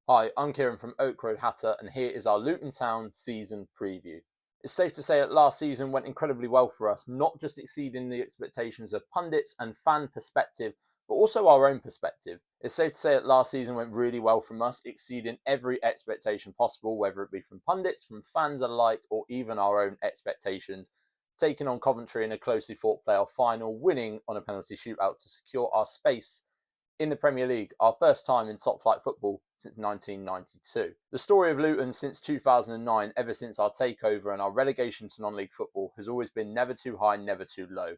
Hi, I'm Kieren from Oak Road Hatter, and here is our Luton Town season preview. It's safe to say that last season went incredibly well for us, not just exceeding the expectations of pundits and fan perspective, but also our own perspective. It's safe to say that last season went really well from us, exceeding every expectation possible, whether it be from pundits, from fans alike, or even our own expectations. Taking on Coventry in a closely fought playoff final, winning on a penalty shootout to secure our space in the Premier League, our first time in top flight football since 1992. The story of Luton since 2009, ever since our takeover and our relegation to non-league football, has always been never too high, never too low.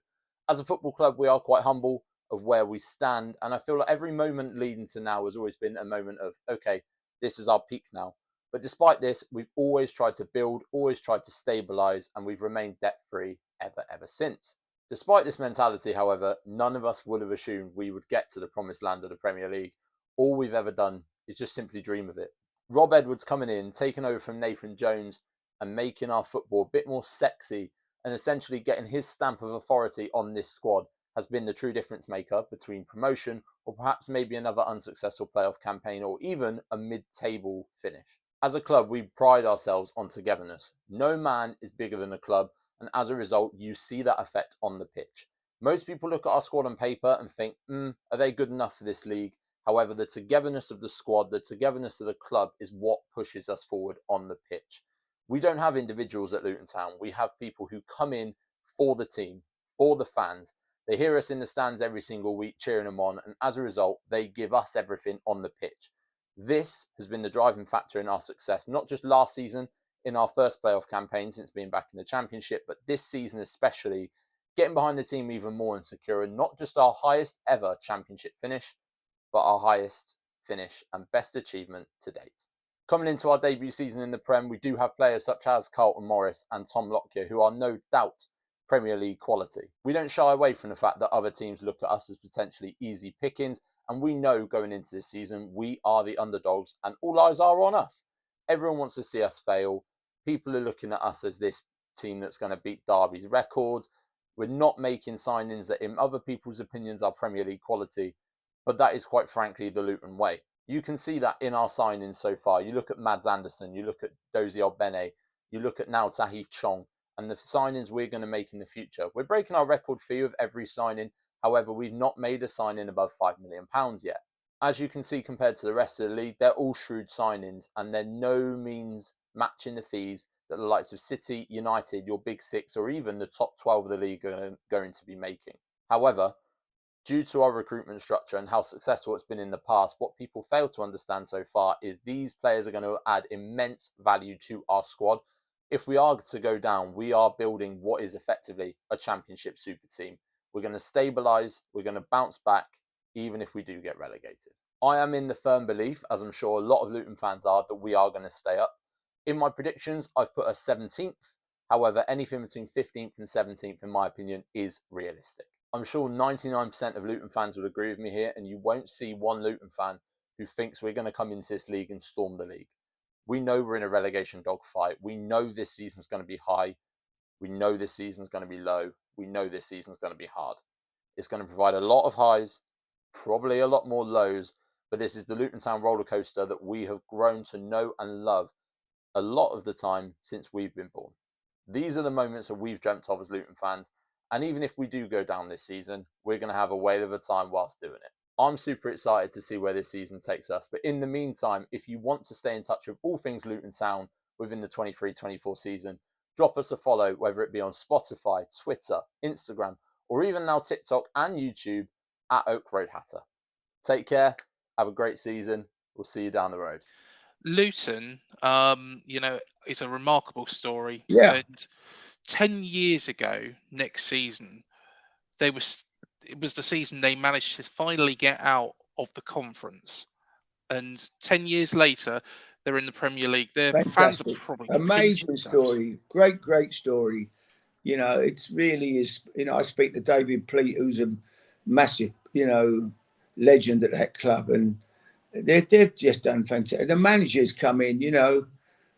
As a football club, we are quite humble of where we stand, and I feel like every moment leading to now has always been a moment of, okay, this is our peak now. But despite this, we've always tried to build, always tried to stabilise, and we've remained debt-free ever since. Despite this mentality, however, none of us would have assumed we would get to the promised land of the Premier League. All we've ever done is just simply dream of it. Rob Edwards coming in, taking over from Nathan Jones and making our football a bit more sexy and essentially getting his stamp of authority on this squad has been the true difference maker between promotion or perhaps maybe another unsuccessful playoff campaign or even a mid-table finish. As a club, we pride ourselves on togetherness. No man is bigger than a club, and as a result, you see that effect on the pitch. Most people look at our squad on paper and think, are they good enough for this league? However, the togetherness of the squad, the togetherness of the club is what pushes us forward on the pitch. We don't have individuals at Luton Town. We have people who come in for the team, for the fans. They hear us in the stands every single week cheering them on, and as a result, they give us everything on the pitch. This has been the driving factor in our success, not just last season, in our first playoff campaign since being back in the Championship, but this season especially, getting behind the team even more and securing not just our highest ever Championship finish, but our highest finish and best achievement to date. Coming into our debut season in the Prem, we do have players such as Carlton Morris and Tom Lockyer, who are no doubt Premier League quality. We don't shy away from the fact that other teams look at us as potentially easy pickings, and we know going into this season, we are the underdogs and all eyes are on us. Everyone wants to see us fail. People are looking at us as this team that's going to beat Derby's record. We're not making signings that in other people's opinions are Premier League quality, but that is quite frankly the Luton way. You can see that in our signings so far. You look at Mads Anderson, you look at Dozie Ogbene, you look at now Tahith Chong, and the signings we're going to make in the future. We're breaking our record fee of every signing. However, we've not made a signing above £5 million yet. As you can see, compared to the rest of the league, they're all shrewd signings, and they're no means matching the fees that the likes of City, United, your big six, or even the top 12 of the league are going to be making. However, due to our recruitment structure and how successful it's been in the past, what people fail to understand so far is these players are going to add immense value to our squad. If we are to go down, we are building what is effectively a Championship super team. We're going to stabilise, we're going to bounce back, even if we do get relegated. I am in the firm belief, as I'm sure a lot of Luton fans are, that we are going to stay up. In my predictions, I've put us 17th. However, anything between 15th and 17th, in my opinion, is realistic. I'm sure 99% of Luton fans would agree with me here, and you won't see one Luton fan who thinks we're going to come into this league and storm the league. We know we're in a relegation dogfight. We know this season's going to be high. We know this season's going to be low. We know this season's going to be hard. It's going to provide a lot of highs, probably a lot more lows, but this is the Luton Town roller coaster that we have grown to know and love a lot of the time since we've been born. These are the moments that we've dreamt of as Luton fans, and even if we do go down this season, we're going to have a whale of a time whilst doing it. I'm super excited to see where this season takes us, but in the meantime, if you want to stay in touch with all things Luton Town within the 23-24 season, drop us a follow, whether it be on Spotify, Twitter, Instagram, or even now TikTok and YouTube at Oak Road Hatter. Take care, have a great season, we'll see you down the road. Luton, is a remarkable story. Yeah. And 10 years ago, next season, it was the season they managed to finally get out of the conference. And 10 years later, they're in the Premier League. Their fans are Fantastic. probably Amazing story. Great story. You know, it's really is, I speak to David Pleat, who's a massive, legend at that club, and they've just done fantastic. The managers come in,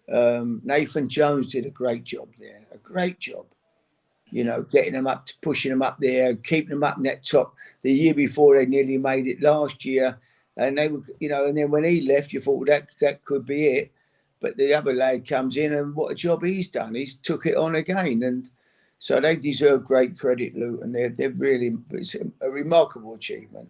Nathan Jones did a great job there, a great job. Getting them up, pushing them up there, keeping them up in that top. The year before, they nearly made it. Last year, and they were, you know, and then when he left, you thought that could be it. But the other lad comes in, and what a job he's done. He's took it on again, and so they deserve great credit, Luton. They're really, it's a remarkable achievement.